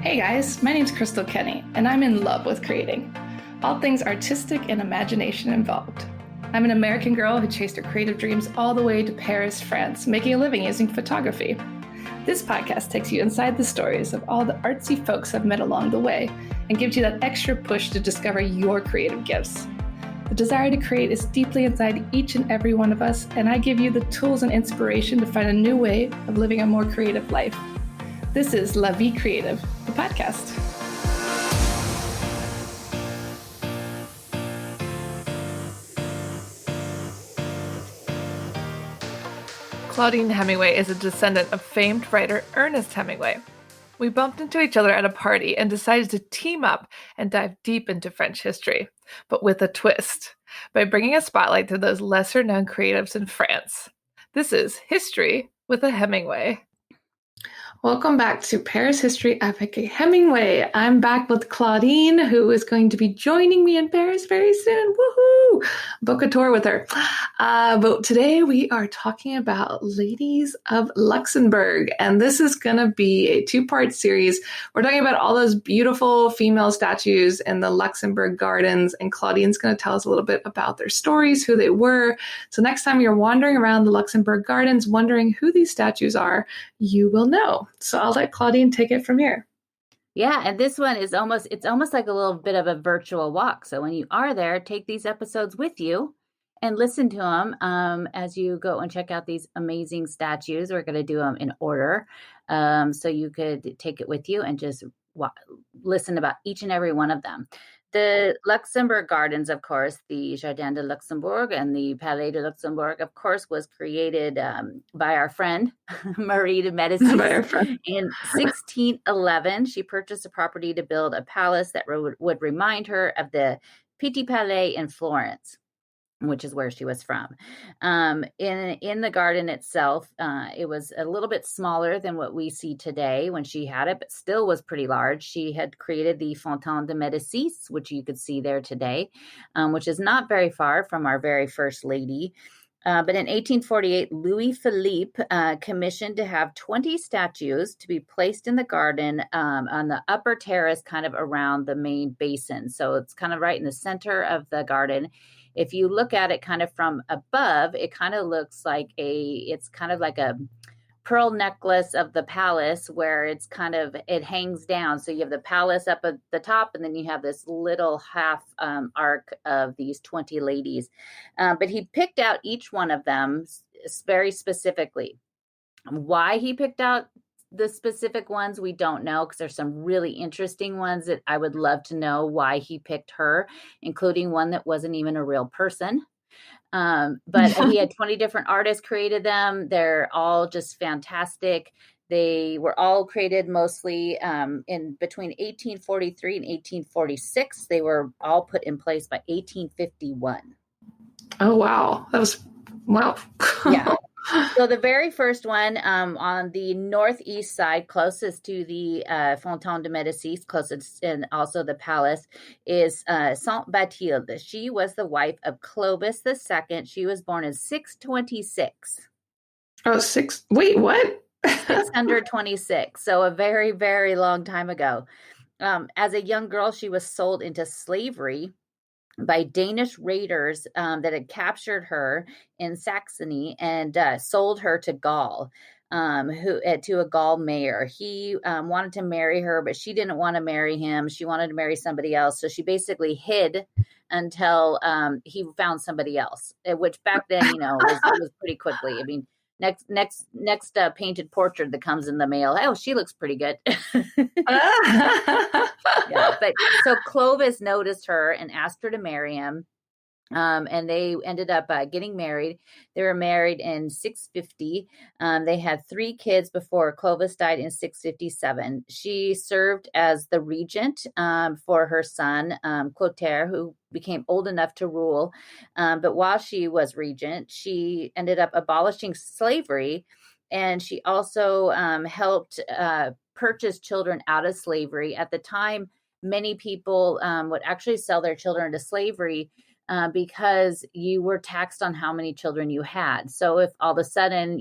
Hey guys, my name's Crystal Kenny, and I'm in love with creating. All things artistic and imagination involved. I'm an American girl who chased her creative dreams all the way to Paris, France, making a living using photography. This podcast takes you inside the stories of all the artsy folks I've met along the way and gives you that extra push to discover your creative gifts. The desire to create is deeply inside each and every one of us, and I give you the tools and inspiration to find a new way of living a more creative life. This is La Vie Creative, the podcast. Claudine Hemingway is a descendant of famed writer Ernest Hemingway. We bumped into each other at a party and decided to team up and dive deep into French history, but with a twist, by bringing a spotlight to those lesser-known creatives in France. This is History with a Hemingway. Welcome back to Paris History Avec Hemingway. I'm back with Claudine, who is going to be joining me in Paris very soon. Woohoo! Book a tour with her. But today we are talking about Ladies of Luxembourg, and this is going to be a two-part series. We're talking about all those beautiful female statues in the Luxembourg Gardens, and Claudine's going to tell us a little bit about their stories, who they were. So next time you're wandering around the Luxembourg Gardens wondering who these statues are, you will know. So I'll let Claudine take it from here. Yeah, and this one is almost like a little bit of a virtual walk. So when you are there, take these episodes with you and listen to them as you go and check out these amazing statues. We're going to do them in order. So you could take it with you and just listen about each and every one of them. The Luxembourg Gardens, of course, the Jardin de Luxembourg and the Palais de Luxembourg, of course, was created by our friend Marie de Medici in 1611. She purchased a property to build a palace that would remind her of the Pitti Palais in Florence, which is where she was from. In the garden itself, it was a little bit smaller than what we see today when she had it, but still was pretty large. She had created the Fontaine de Médicis, which you could see there today, which is not very far from our very first lady. But in 1848, Louis Philippe commissioned to have 20 statues to be placed in the garden on the upper terrace, kind of around the main basin. So it's kind of right in the center of the garden. If you look at it kind of from above, it kind of looks like it's kind of like a pearl necklace of the palace where it hangs down. So you have the palace up at the top, and then you have this little half arc of these 20 ladies. But he picked out each one of them very specifically. Why he picked out the specific ones, we don't know, because there's some really interesting ones that I would love to know why he picked her, including one that wasn't even a real person. But he had 20 different artists created them. They're all just fantastic. They were all created mostly in between 1843 and 1846. They were all put in place by 1851. Oh, wow. Wow. Yeah. So the very first one on the northeast side, closest to the Fontaine de Médicis, closest, and also the palace, is Sainte Bathilde. She was the wife of Clovis II. She was born in 626. Oh, wait, what? 626. So a very, very long time ago. As a young girl, she was sold into slavery by Danish raiders that had captured her in Saxony and sold her to Gaul, to a Gaul mayor. He wanted to marry her, but she didn't want to marry him. She wanted to marry somebody else. So she basically hid until he found somebody else, which back then, was pretty quickly. I mean, next painted portrait that comes in the mail. Oh, she looks pretty good. Yeah, but so Clovis noticed her and asked her to marry him. And they ended up getting married. They were married in 650. They had 3 kids before Clovis died in 657. She served as the regent for her son, Clotaire, who became old enough to rule. But while she was regent, she ended up abolishing slavery. And she also helped purchase children out of slavery. At the time, many people would actually sell their children into slavery because you were taxed on how many children you had. So if all of a sudden,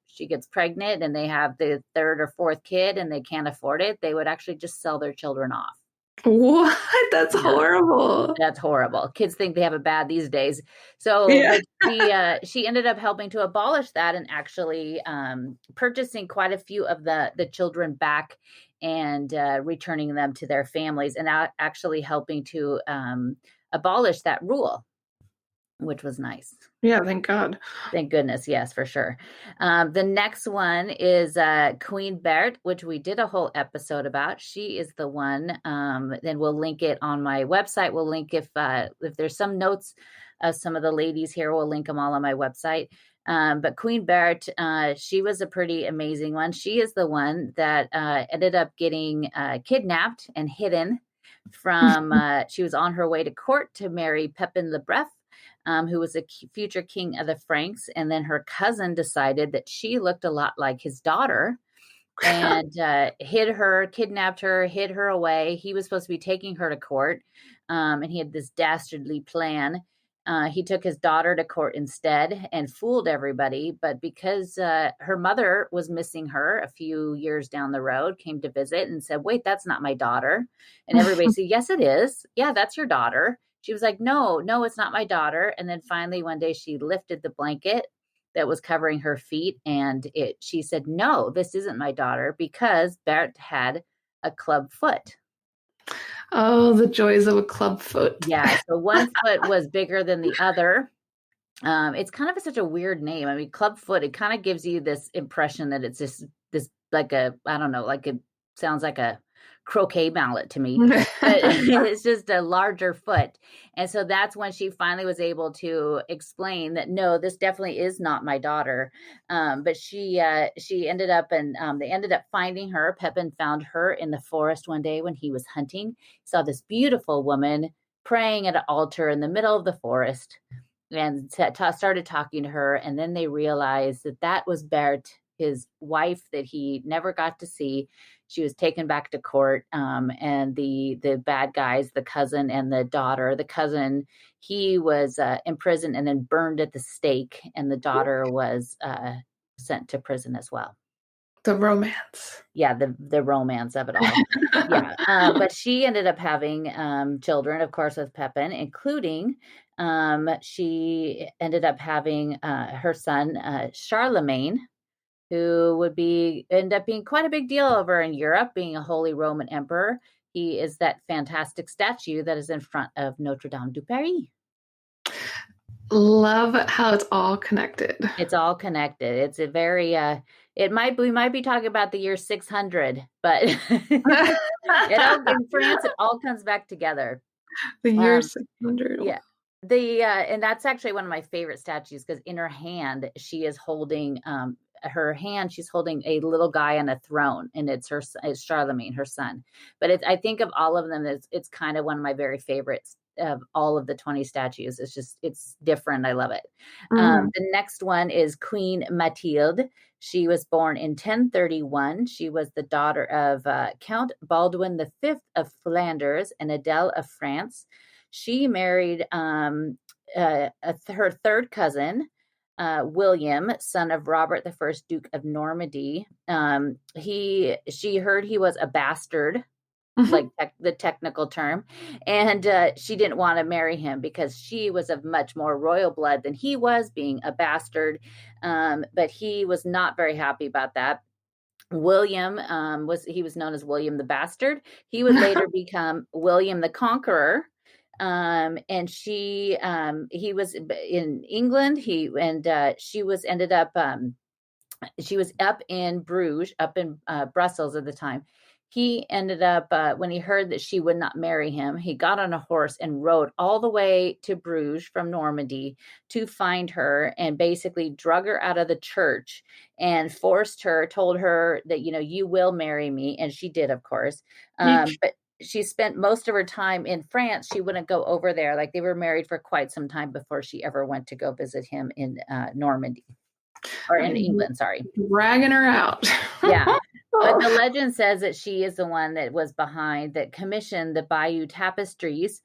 she gets pregnant and they have the third or fourth kid and they can't afford it, they would actually just sell their children off. What? That's Yeah. horrible. That's horrible. Kids think they have it bad these days. So, Yeah. but she ended up helping to abolish that and actually purchasing quite a few of the children back and returning them to their families, and actually helping to abolish that rule, which was nice. Yeah, thank God. Thank goodness. Yes, for sure. The next one is Queen Bert, which we did a whole episode about. She is the one. Then we'll link it on my website. We'll link if there's some notes of some of the ladies here, we'll link them all on my website. But Queen Bert, she was a pretty amazing one. She is the one that ended up getting kidnapped and hidden from, she was on her way to court to marry Pepin the Breath, who was a future king of the Franks. And then her cousin decided that she looked a lot like his daughter and kidnapped her, hid her away. He was supposed to be taking her to court, and he had this dastardly plan. He took his daughter to court instead and fooled everybody. But because her mother was missing her a few years down the road, came to visit and said, "Wait, that's not my daughter." And everybody said, "Yes, it is. Yeah, that's your daughter." She was like, no, it's not my daughter. And then finally one day she lifted the blanket that was covering her feet, and she said, "No, this isn't my daughter," because Bert had a club foot. Oh, the joys of a club foot. Yeah, so one foot was bigger than the other. It's kind of such a weird name. I mean, club foot, it kind of gives you this impression that it's this like a, I don't know, like it sounds like a croquet mallet to me, but it's just a larger foot. And so that's when she finally was able to explain that, no, this definitely is not my daughter. But she ended up, and they ended up finding her. Pepin found her in the forest one day when he was hunting. He saw this beautiful woman praying at an altar in the middle of the forest, and started talking to her. And then they realized that was Bert, his wife that he never got to see. She was taken back to court, and the bad guys, the cousin and the daughter, the cousin, he was imprisoned and then burned at the stake, and the daughter was sent to prison as well. The romance. Yeah, the romance of it all. Yeah, but she ended up having children, of course, with Pepin, including she ended up having her son Charlemagne, who would end up being quite a big deal over in Europe, being a Holy Roman Emperor. He is that fantastic statue that is in front of Notre Dame de Paris. Love how it's all connected. It's all connected. It's a very, we might be talking about the year 600, but in France, it all comes back together. The year 600. Yeah. And that's actually one of my favorite statues, because in her hand, she is holding, she's holding a little guy on a throne, and it's Charlemagne, her son. But I think of all of them, it's kind of one of my very favorites of all of the 20 statues. It's different. I love it. The next one is Queen Mathilde. She was born in 1031. She was the daughter of Count Baldwin V of Flanders and Adele of France. She married her third cousin, William, son of Robert I, Duke of Normandy. She heard he was a bastard, like the technical term, and she didn't want to marry him because she was of much more royal blood than he was, being a bastard. But he was not very happy about that. William was known as William the Bastard. He would later become William the Conqueror. And he was in England. She was up in Bruges, up in Brussels at the time. He ended up, when he heard that she would not marry him, he got on a horse and rode all the way to Bruges from Normandy to find her, and basically drug her out of the church and told her that, you will marry me. And she did, of course. But she spent most of her time in France. She wouldn't go over there. Like, they were married for quite some time before she ever went to go visit him in Normandy, or in England, sorry. Dragging her out. Yeah. But the legend says that she is the one that was behind, that commissioned the Bayeux tapestries,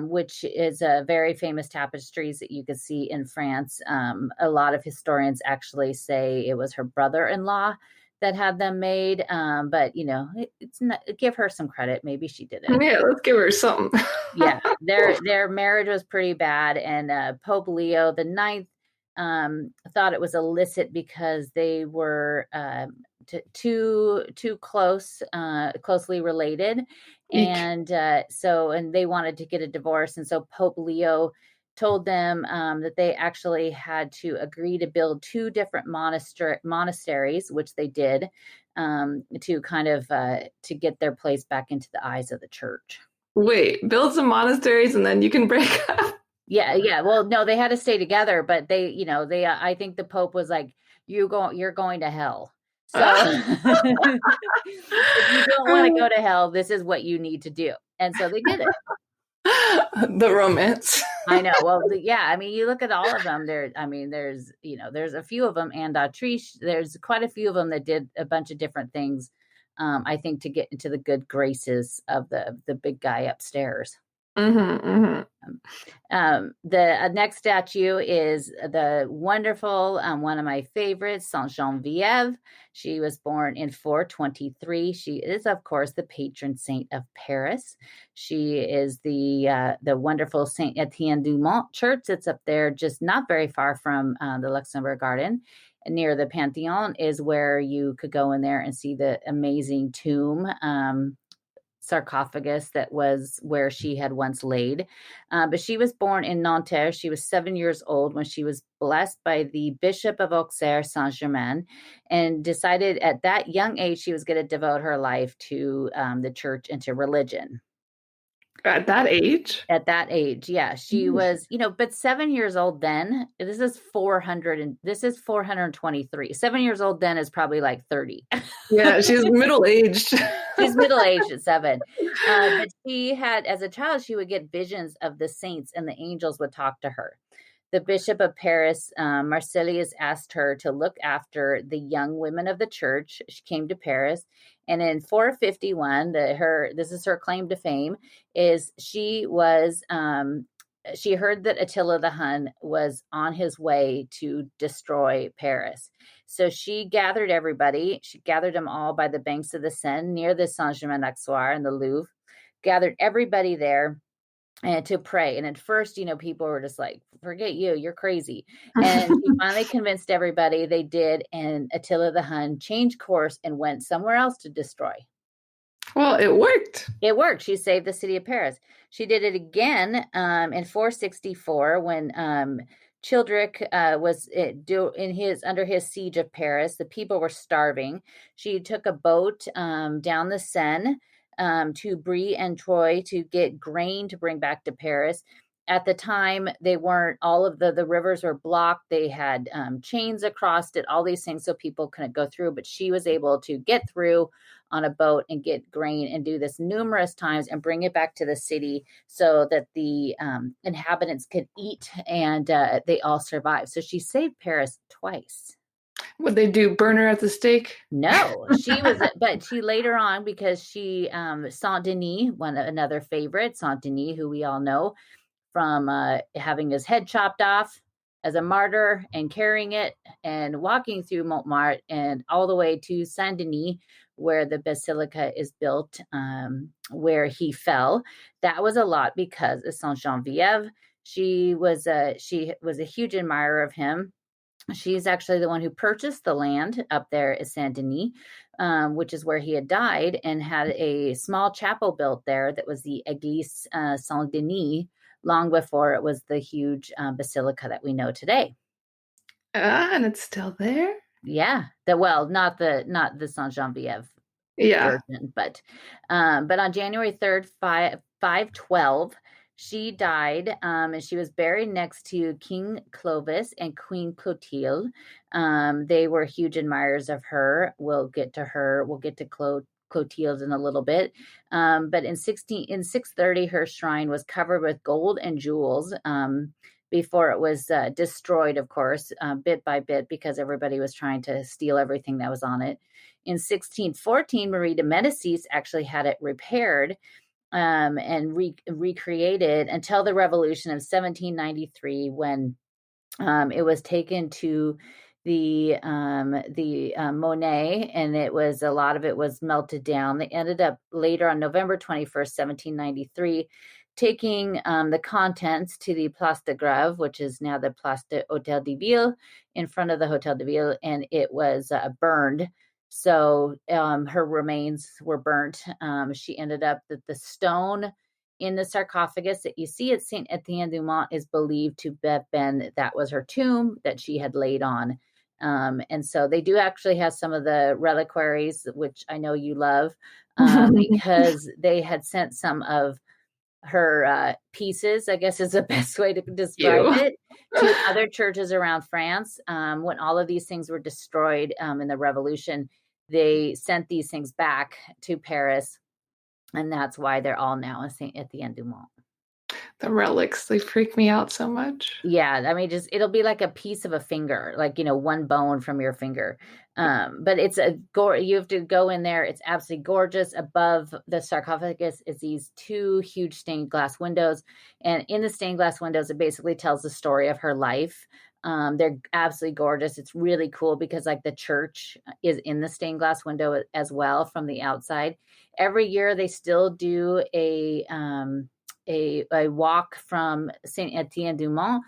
which is a very famous tapestries that you can see in France. A lot of historians actually say it was her brother-in-law that had them made. But it's not, give her some credit. Maybe she did it. Yeah, let's give her something. Yeah, their marriage was pretty bad, and Pope Leo the Ninth thought it was illicit because they were too closely related, Eek. and they wanted to get a divorce, and so Pope Leo told them that they actually had to agree to build two different monasteries, which they did, to kind of to get their place back into the eyes of the church. Wait, build some monasteries and then you can break up. Yeah. Well, no, they had to stay together, but I think the Pope was like, you're going to hell. So if you don't want to go to hell, this is what you need to do. And so they did it. The romance. I know. Well, yeah. I mean, you look at all of them. There's a few of them, and Trish. There's quite a few of them that did a bunch of different things. I think to get into the good graces of the big guy upstairs. Mm-hmm, mm-hmm. The next statue is the wonderful, one of my favorites, Saint Geneviève. She was born in 423. She is, of course, the patron saint of Paris. She is the wonderful Saint Etienne du Mont church that's up there, just not very far from the Luxembourg Garden. Near the Pantheon is where you could go in there and see the amazing tomb. Sarcophagus that was where she had once laid. But she was born in Nanterre. She was 7 years old when she was blessed by the Bishop of Auxerre Saint-Germain, and decided at that young age she was going to devote her life to the church and to religion. At that age? At that age, yeah. She was, but 7 years old then, this is 423. 7 years old then is probably like 30. Yeah, she's middle-aged. She's middle-aged at 7. But she had, as a child, she would get visions of the saints and the angels would talk to her. The Bishop of Paris, Marsilius, asked her to look after the young women of the church. She came to Paris, and in 451, this is her claim to fame, is she was she heard that Attila the Hun was on his way to destroy Paris. So she gathered everybody. She gathered them all by the banks of the Seine near the Saint-Germain-l'Auxerre and the Louvre, gathered everybody there and to pray. And at first, people were just like, forget you, you're crazy. And she finally convinced everybody. They did. And Attila the Hun changed course and went somewhere else to destroy. Well, it worked. It worked. She saved the city of Paris. She did it again in 464 when Childeric was under his siege of Paris. The people were starving. She took a boat down the Seine to Brie and Troyes to get grain to bring back to Paris. At the time, they weren't, all of the rivers were blocked. They had chains across it, all these things, so people couldn't go through. But she was able to get through on a boat and get grain and do this numerous times and bring it back to the city so that the inhabitants could eat, and they all survived. So she saved Paris twice. Would they do burn her at the stake? No, but she later on, because she, Saint Denis, another favorite, Saint Denis, who we all know from having his head chopped off as a martyr and carrying it and walking through Montmartre and all the way to Saint Denis, where the basilica is built, where he fell. That was a lot because of Saint Geneviève. She was a huge admirer of him. She's actually the one who purchased the land up there at Saint Denis, which is where he had died, and had a small chapel built there that was the Église Saint Denis, long before it was the huge basilica that we know today. And it's still there? Yeah. Not the Saint Geneviève version, but on January 3rd, 512, she died, and she was buried next to King Clovis and Queen Clotilde. They were huge admirers of her. We'll get to Clotilde in a little bit. But in 630, her shrine was covered with gold and jewels before it was destroyed, of course, bit by bit, because everybody was trying to steal everything that was on it. In 1614, Marie de Medicis actually had it repaired. and recreated until the Revolution of 1793, when it was taken to the Monet, and it was, a lot of it was melted down. They ended up later on November 21st, 1793, taking the contents to the Place de Grève, which is now the Place de Hôtel de Ville, in front of the Hôtel de Ville, and it was burned. So her remains were burnt. She ended up that the stone in the sarcophagus that you see at Saint Etienne du Mont is believed to have been, that was her tomb that she had laid on. And so they do actually have some of the reliquaries, which I know you love, because they had sent some of her pieces, I guess is the best way to describe it, to other churches around France. When all of these things were destroyed in the Revolution, they sent these things back to Paris, and that's why they're all now in Saint Etienne du Mont. The relics, they freak me out so much. Yeah, I mean, just it'll be like a piece of a finger, like, one bone from your finger. But it's you have to go in there. It's absolutely gorgeous. Above the sarcophagus is these two huge stained glass windows, and in the stained glass windows, it basically tells the story of her life. They're absolutely gorgeous. It's really cool because, like, the church is in the stained glass window as well from the outside. Every year they still do a walk from Saint Etienne du Mont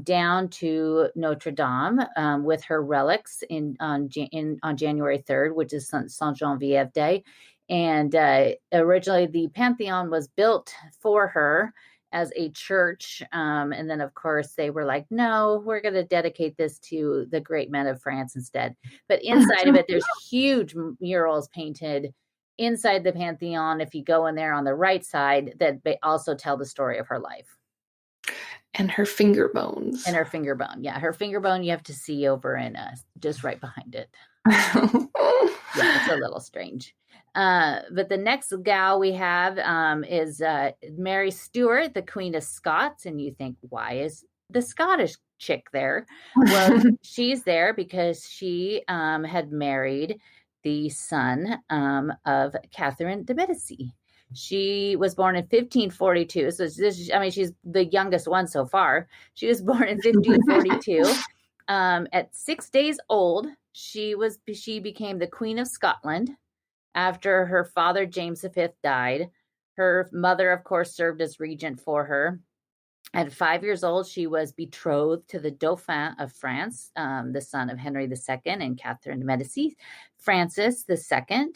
down to Notre Dame with her relics on January 3rd, which is Saint Geneviève Day. And originally the Pantheon was built for her as a church. And then, of course, they were like, no, we're going to dedicate this to the great men of France instead. But inside of it, there's huge murals painted inside the Pantheon. If you go in there on the right side, that they also tell the story of her life. And her finger bones. And her finger bone. Yeah, her finger bone you have to see over in just right behind it. Yeah, it's a little strange. But the next gal we have is Mary Stuart, the Queen of Scots. And you think, why is the Scottish chick there? Well, she's there because she had married the son of Catherine de Medici. She was born in 1542. So she's the youngest one so far. She was born in 1542. At 6 days old, she became the Queen of Scotland after her father, James V, died. Her mother, of course, served as regent for her. At 5 years old, she was betrothed to the Dauphin of France, the son of Henry II and Catherine de Medici, Francis II.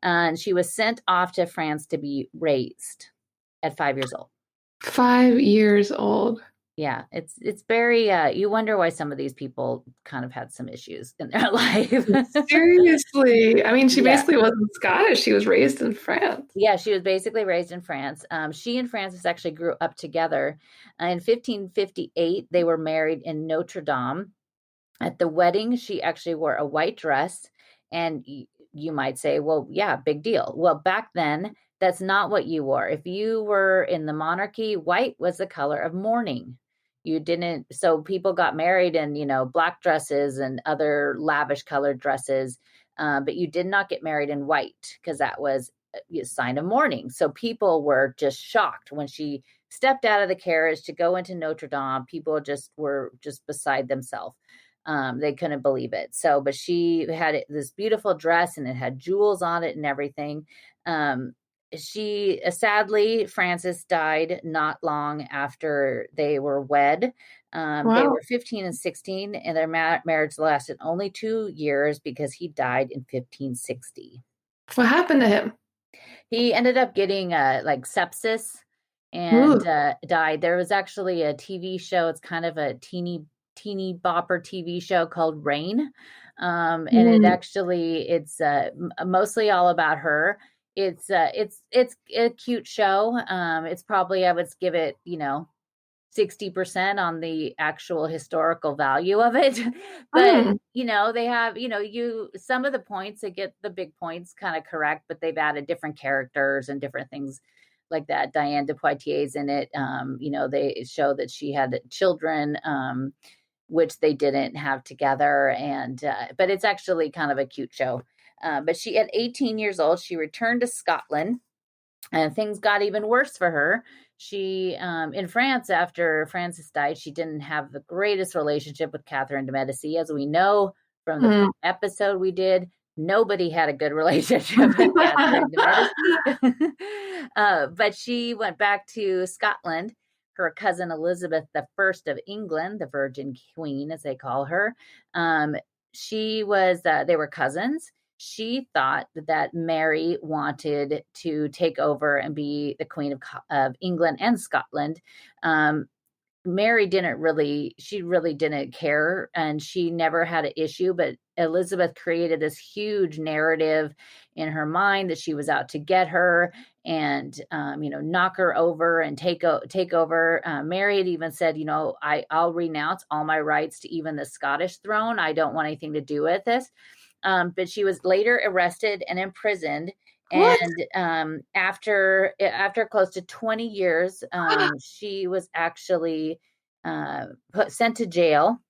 And she was sent off to France to be raised at 5 years old. 5 years old. Yeah, it's very, you wonder why some of these people kind of had some issues in their life. Seriously. I mean, she basically wasn't Scottish. She was raised in France. Yeah, she was basically raised in France. She and Francis actually grew up together. In 1558, they were married in Notre Dame. At the wedding, she actually wore a white dress. And you might say, well, yeah, big deal. Well, back then, that's not what you wore. If you were in the monarchy, white was the color of mourning. You didn't, so people got married in, black dresses and other lavish colored dresses, but you did not get married in white because that was a sign of mourning. So people were just shocked when she stepped out of the carriage to go into Notre Dame. People were just beside themselves. They couldn't believe it. So, but she had this beautiful dress and it had jewels on it and everything. Sadly, Francis died not long after they were wed. Wow. They were 15 and 16, and their marriage lasted only 2 years because he died in 1560. What happened to him? He ended up getting sepsis and died. There was actually a TV show. It's kind of a teeny bopper TV show called Rain. And it's mostly all about her. It's a cute show. It's probably, I would give it, 60% on the actual historical value of it. But, they have, some of the points, they get the big points kind of correct, but they've added different characters and different things like that. Diane de Poitiers in it. They show that she had children, which they didn't have together. And, but it's actually kind of a cute show. But she, at 18 years old, she returned to Scotland And things got even worse for her. She, in France, after Francis died, she didn't have the greatest relationship with Catherine de Medici. As we know from the Mm. episode we did, nobody had a good relationship with Catherine de Medici. But she went back to Scotland. Her cousin Elizabeth I of England, the Virgin Queen, as they call her, they were cousins. She thought that Mary wanted to take over and be the Queen of England and Scotland. Mary she really didn't care, and she never had an issue, but Elizabeth created this huge narrative in her mind that she was out to get her and, knock her over and take over. Mary had even said, I'll renounce all my rights to even the Scottish throne. I don't want anything to do with this. But she was later arrested and imprisoned. What? And after close to 20 years, she was actually sent to jail.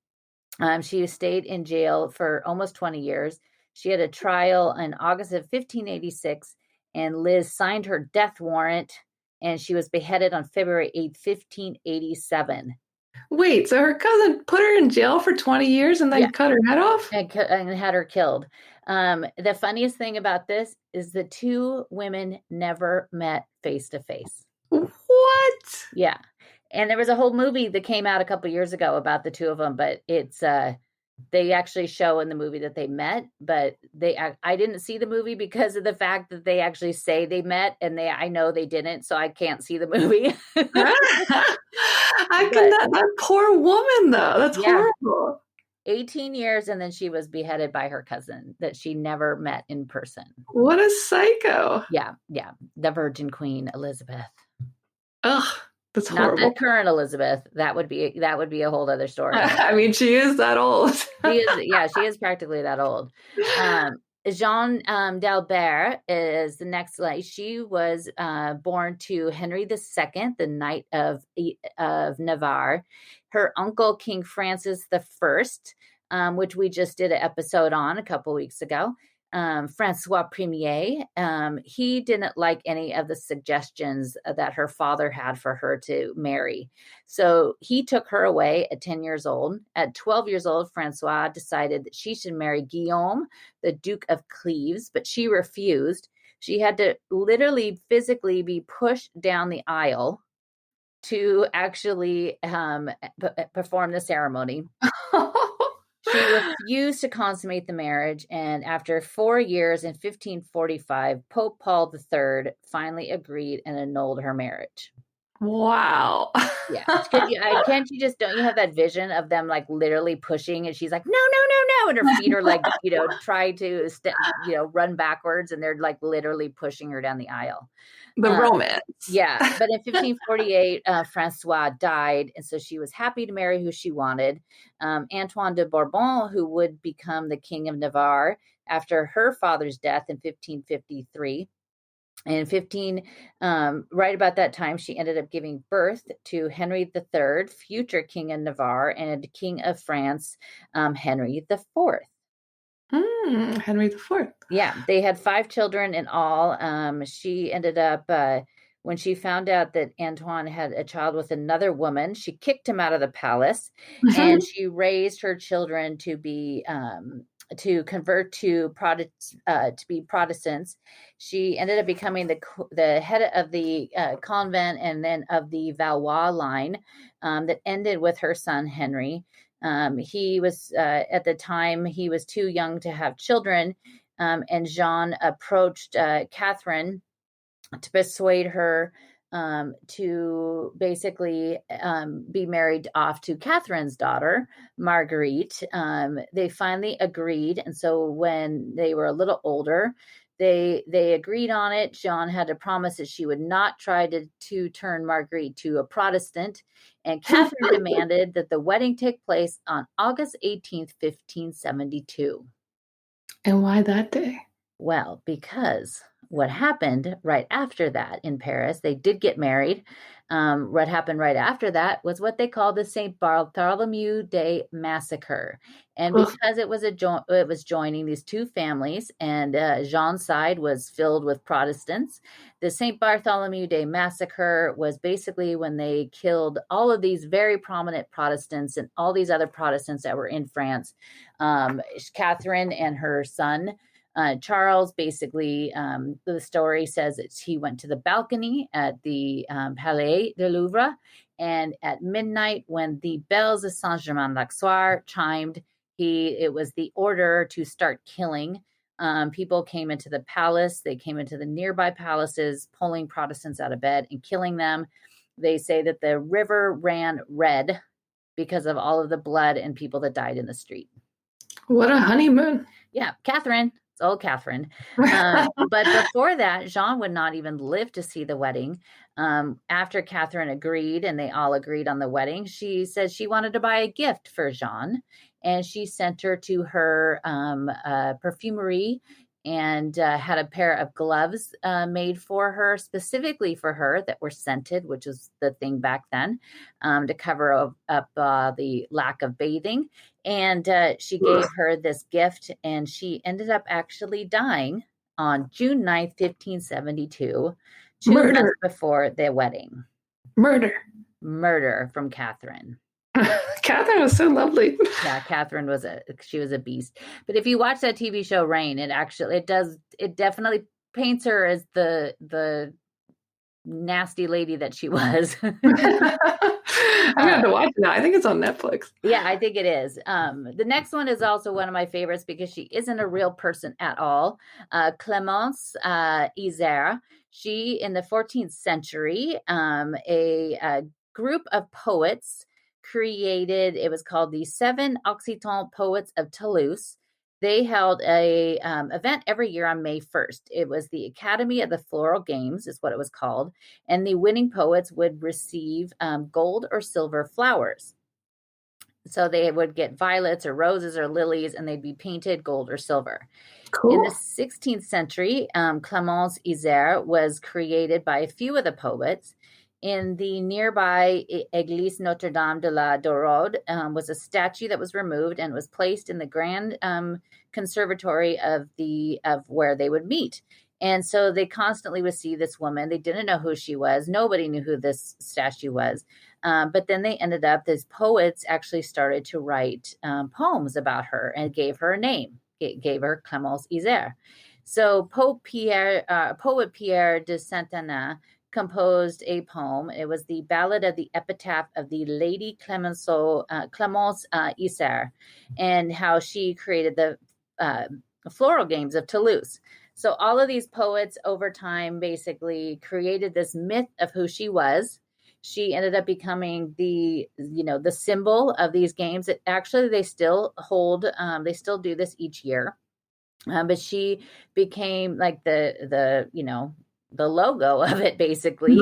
She stayed in jail for almost 20 years. She had a trial in August of 1586, and Liz signed her death warrant, and she was beheaded on February 8th, 1587. Wait, so her cousin put her in jail for 20 years and then cut her head off? And had her killed. The funniest thing about this is the two women never met face to face. What? Yeah. And there was a whole movie that came out a couple years ago about the two of them, but it's they actually show in the movie that they met, but I didn't see the movie because of the fact that they actually say they met, and I know they didn't, so I can't see the movie. That poor woman though. That's horrible. 18 years, and then she was beheaded by her cousin that she never met in person. What a psycho. Yeah. The Virgin Queen Elizabeth. Ugh, that's horrible. Not the current Elizabeth. That would be a whole other story. I mean, she is that old. She is practically that old. Jeanne d'Albert is the next. She was born to Henry II, the Knight of Navarre. Her uncle, King Francis I, which we just did an episode on a couple weeks ago. Francois Premier, he didn't like any of the suggestions that her father had for her to marry. So he took her away at 10 years old. At 12 years old, Francois decided that she should marry Guillaume, the Duke of Cleves, but she refused. She had to literally physically be pushed down the aisle to actually perform the ceremony. She refused to consummate the marriage, and after 4 years in 1545, Pope Paul III finally agreed and annulled her marriage. Wow. Yeah. Don't you have that vision of them like literally pushing, and she's like, no, and her feet are like, try to run backwards, and they're like literally pushing her down the aisle. The romance. Yeah. But in 1548, Francois died, and so she was happy to marry who she wanted. Antoine de Bourbon, who would become the King of Navarre after her father's death in 1553. And right about that time, she ended up giving birth to Henry III, future King of Navarre, and King of France, Henry IV. Henry IV. Yeah, they had 5 children in all. She ended up, when she found out that Antoine had a child with another woman, she kicked him out of the palace, and she raised her children to be to convert to be Protestants. She ended up becoming the head of the convent, and then of the Valois line that ended with her son Henry. He was at the time he was too young to have children, and Jean approached Catherine to persuade her to basically be married off to Catherine's daughter, Marguerite. They finally agreed, and so when they were a little older, they agreed on it. Jean had to promise that she would not try to turn Marguerite to a Protestant, and Catherine demanded that the wedding take place on August 18th, 1572. And why that day? Well, because what happened right after that in Paris, they did get married. What happened right after that was what they called the St. Bartholomew Day Massacre. And Ugh. because it was joining these two families, and Jean's side was filled with Protestants, the St. Bartholomew Day Massacre was basically when they killed all of these very prominent Protestants and all these other Protestants that were in France. Catherine and her son Charles basically, the story says that he went to the balcony at the Palais de Louvre, and at midnight, when the bells of Saint-Germain-l'Auxerrois chimed, it was the order to start killing. People came into the palace, they came into the nearby palaces, pulling Protestants out of bed and killing them. They say that the river ran red because of all of the blood and people that died in the street. What a honeymoon. Yeah, Catherine. It's old Catherine. But before that, Jean would not even live to see the wedding. After Catherine agreed, and they all agreed on the wedding, she said she wanted to buy a gift for Jean, and she sent her to her perfumery and had a pair of gloves made for her, specifically for her, that were scented, which was the thing back then, to cover up the lack of bathing. And she gave her this gift, and she ended up actually dying on June 9th, 1572, two Murder. months before their wedding. Murder from Catherine. Catherine was so lovely. Yeah, Catherine was a beast. But if you watch that TV show Reign, it definitely paints her as the nasty lady that she was. I got to watch it now. I think it's on Netflix. Yeah, I think it is. The next one is also one of my favorites because she isn't a real person at all. Clémence Isère. She, in the 14th century, a group of poets created, it was called the Seven Occitan Poets of Toulouse. They held a event every year on May 1st. It was the Academy of the Floral Games, is what it was called. And the winning poets would receive gold or silver flowers. So they would get violets or roses or lilies, and they'd be painted gold or silver. Cool. In the 16th century, Clémence Isère was created by a few of the poets. In the nearby Église Notre-Dame de la Dorade was a statue that was removed and was placed in the grand conservatory of where they would meet. And so they constantly would see this woman. They didn't know who she was. Nobody knew who this statue was. But then these poets actually started to write poems about her and gave her a name. It gave her Clémence Isère. So poet Pierre de Saint-Anna composed a poem. It was the Ballad of the Epitaph of the Lady Clémence Isère, and how she created the floral games of Toulouse. So all of these poets over time basically created this myth of who she was. She ended up becoming the symbol of these games. That actually they still hold. They still do this each year. But she became like the logo of it, basically.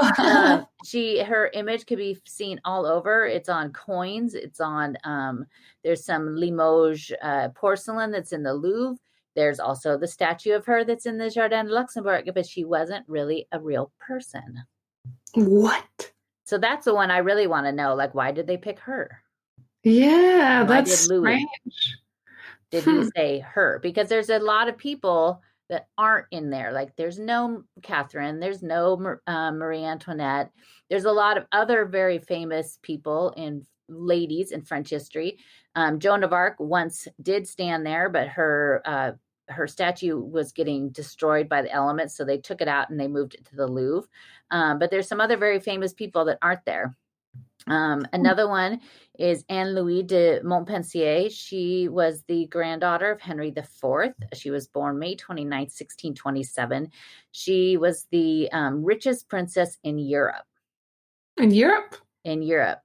Her image could be seen all over. It's on coins. It's on there's some Limoges porcelain that's in the Louvre. There's also the statue of her that's in the Jardin de Luxembourg, but she wasn't really a real person. What? So that's the one I really want to know. Like, why did they pick her? Yeah, that's strange. Did he say her? Because there's a lot of people that aren't in there. Like, there's no Catherine, there's no Marie Antoinette. There's a lot of other very famous people ladies in French history. Joan of Arc once did stand there, but her statue was getting destroyed by the elements, so they took it out and they moved it to the Louvre. But there's some other very famous people that aren't there. Another one is Anne-Louise de Montpensier. She was the granddaughter of Henry IV. She was born May 29th, 1627. She was the richest princess in Europe. In Europe? In Europe.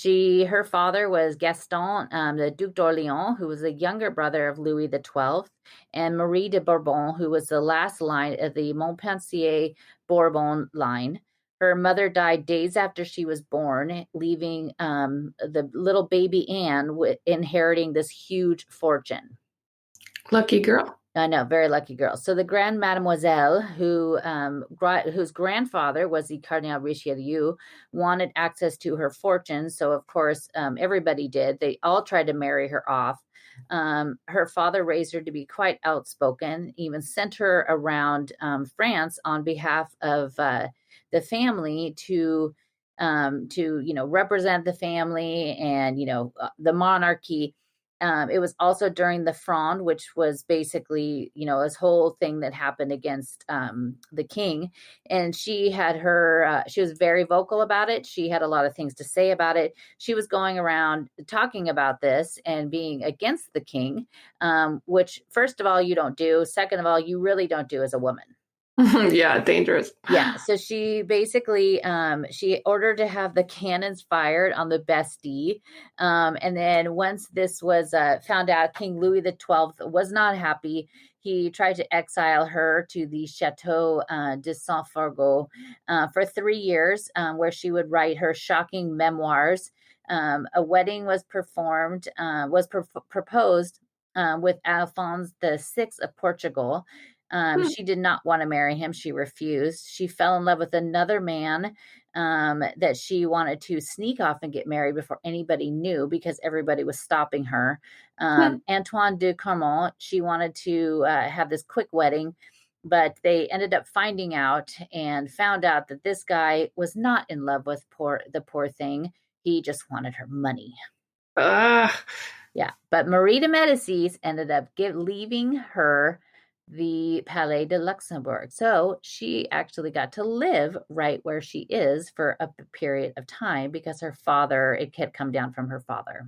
Her father was Gaston, the Duc d'Orléans, who was the younger brother of Louis XII, and Marie de Bourbon, who was the last line of the Montpensier Bourbon line. Her mother died days after she was born, leaving the little baby Anne inheriting this huge fortune. Lucky girl. I know, very lucky girl. So the Grand Mademoiselle, whose grandfather was the Cardinal Richelieu, wanted access to her fortune. So of course, everybody did. They all tried to marry her off. Her father raised her to be quite outspoken, even sent her around France on behalf of the family to represent the family and the monarchy. It was also during the Fronde, which was basically, this whole thing that happened against the king. And she was very vocal about it. She had a lot of things to say about it. She was going around talking about this and being against the king, which, first of all, you don't do. Second of all, you really don't do as a woman. Yeah, dangerous. Yeah, so she basically she ordered to have the cannons fired on the Bastille, and then once this was found out, King Louis XII was not happy. He tried to exile her to the Chateau de Saint-Fargeau for 3 years, where she would write her shocking memoirs. A wedding was proposed with Alphonse VI of Portugal. She did not want to marry him. She refused. She fell in love with another man that she wanted to sneak off and get married before anybody knew because everybody was stopping her. Antoine de Carmont, she wanted to have this quick wedding, but they ended up finding out and found out that this guy was not in love with the poor thing. He just wanted her money. Yeah, but Marie de Medicis ended up leaving her the Palais de Luxembourg. So she actually got to live right where she is for a period of time because it had come down from her father.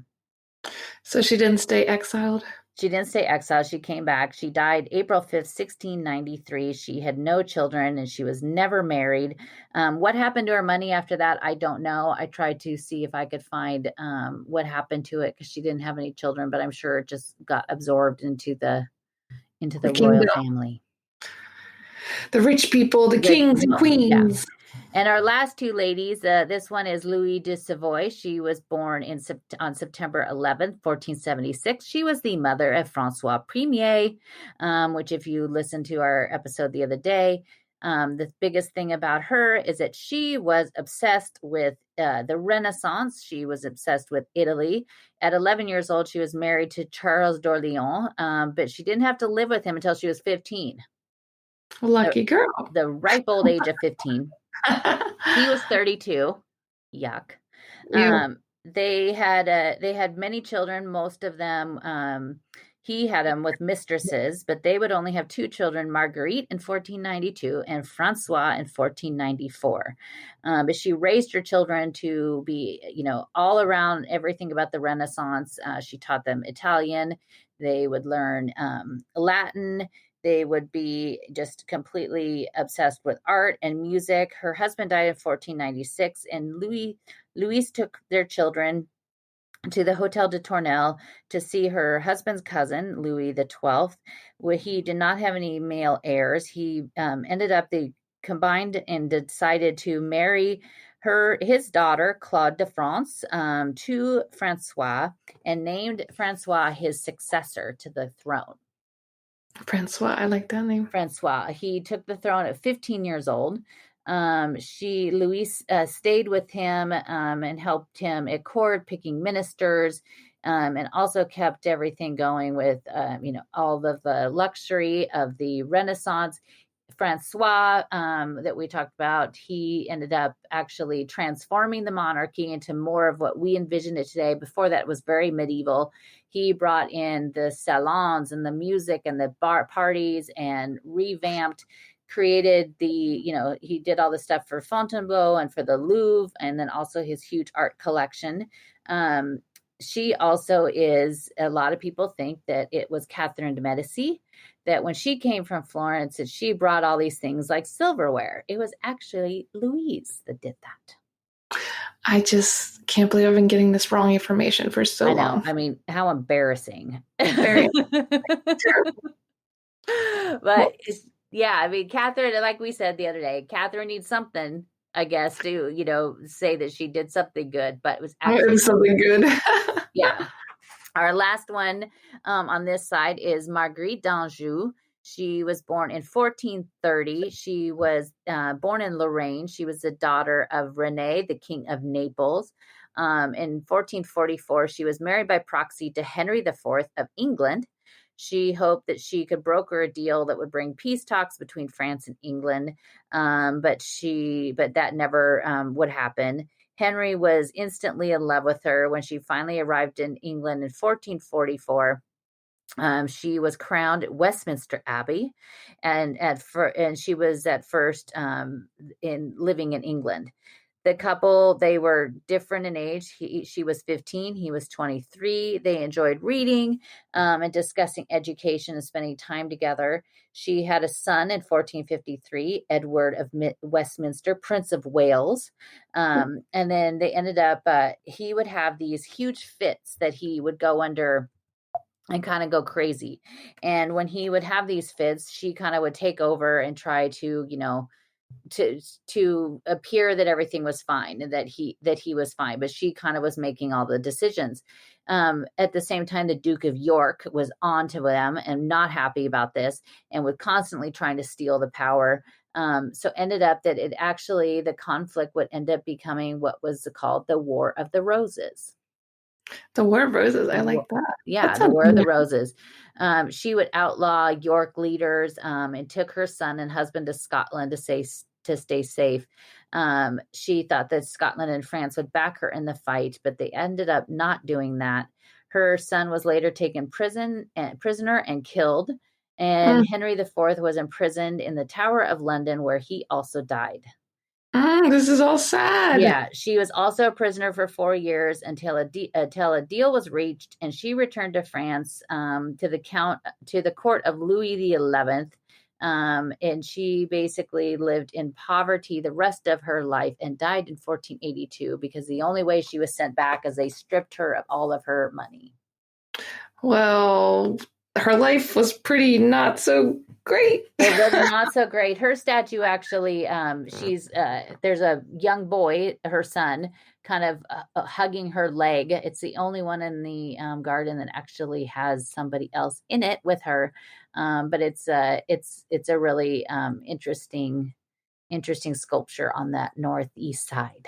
So she didn't stay exiled? She didn't stay exiled. She came back. She died April 5th, 1693. She had no children and she was never married. What happened to her money after that, I don't know. I tried to see if I could find what happened to it because she didn't have any children, but I'm sure it just got absorbed into the royal family. The rich people, the kings and queens. Yeah. And our last two ladies, this one is Louis de Savoy. She was born on September 11th, 1476. She was the mother of Francois Premier, which if you listened to our episode the other day, the biggest thing about her is that she was obsessed with the Renaissance. She was obsessed with Italy. At 11 years old, she was married to Charles d'Orléans, but she didn't have to live with him until she was 15. Lucky girl. The ripe old age of 15. He was 32. Yuck. They had many children. Most of them, he had them with mistresses, but they would only have two children, Marguerite in 1492 and Francois in 1494. But she raised her children to be, all around everything about the Renaissance. She taught them Italian. They would learn Latin. They would be just completely obsessed with art and music. Her husband died in 1496, and Louise took their children to the Hotel de Tournelle to see her husband's cousin, Louis XII, where he did not have any male heirs. He they combined and decided to marry his daughter, Claude de France, to Francois, and named Francois his successor to the throne. Francois, I like that name. Francois. He took the throne at 15 years old. Louise stayed with him and helped him at court, picking ministers, and also kept everything going with, all of the luxury of the Renaissance. Francois, that we talked about, he ended up actually transforming the monarchy into more of what we envision it today. Before that, it was very medieval. He brought in the salons and the music and the bar parties and created he did all the stuff for Fontainebleau and for the Louvre, and then also his huge art collection. She also is, a lot of people think that it was Catherine de Medici, that when she came from Florence, that she brought all these things like silverware. It was actually Louise that did that. I just can't believe I've been getting this wrong information for so long. I mean, how embarrassing. Very But yeah, I mean, Catherine, like we said the other day, Catherine needs something, I guess, to, say that she did something good, but it was actually something good. Yeah. Our last one on this side is Marguerite d'Anjou. She was born in 1430. She was born in Lorraine. She was the daughter of René, the King of Naples. In 1444, she was married by proxy to Henry IV of England. She hoped that she could broker a deal that would bring peace talks between France and England, but that never would happen. Henry was instantly in love with her. When she finally arrived in England in 1444, she was crowned at Westminster Abbey, and she was at first in living in England. The couple, they were different in age. She was 15, he was 23. They enjoyed reading and discussing education and spending time together. She had a son in 1453, Edward of Westminster, Prince of Wales. And then they ended up, he would have these huge fits that he would go under and kind of go crazy. And when he would have these fits, she kind of would take over and try to, to appear that everything was fine and that he was fine, but she kind of was making all the decisions. At the same time, the Duke of York was on to them and not happy about this and was constantly trying to steal the power. So ended up that the conflict would end up becoming what was called the War of the Roses. The War of Roses. I like that. Yeah, the War of the Roses. She would outlaw York leaders and took her son and husband to Scotland to stay safe. She thought that Scotland and France would back her in the fight, but they ended up not doing that. Her son was later taken prisoner and killed. And Henry IV was imprisoned in the Tower of London, where he also died. This is all sad. Yeah, she was also a prisoner for 4 years until a deal was reached, and she returned to France to the court of Louis XI, and she basically lived in poverty the rest of her life and died in 1482 because the only way she was sent back is they stripped her of all of her money. Well, her life was pretty not so great. It was not so great. Her statue actually, there's a young boy, her son, kind of hugging her leg. It's the only one in the garden that actually has somebody else in it with her. But it's a really interesting sculpture on that northeast side.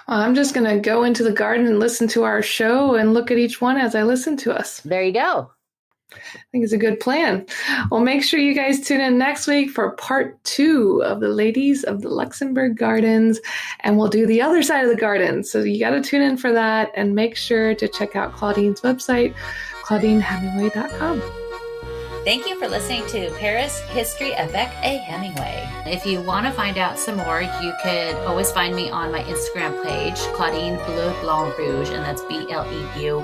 Well, I'm just going to go into the garden and listen to our show and look at each one as I listen to us. There you go. I think it's a good plan. Well, make sure you guys tune in next week for part 2 of the Ladies of the Luxembourg Gardens, and we'll do the other side of the garden. So you got to tune in for that, and make sure to check out Claudine's website, ClaudineHemingway.com. Thank you for listening to Paris History Avec a Hemingway. If you want to find out some more, you could always find me on my Instagram page, Claudine Bleu Blanc Rouge, and that's BLEU,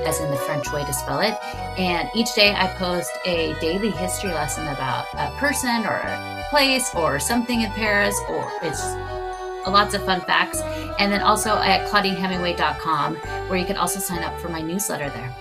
as in the French way to spell it. And each day I post a daily history lesson about a person or a place or something in Paris, or it's lots of fun facts. And then also at ClaudineHemingway.com, where you can also sign up for my newsletter there.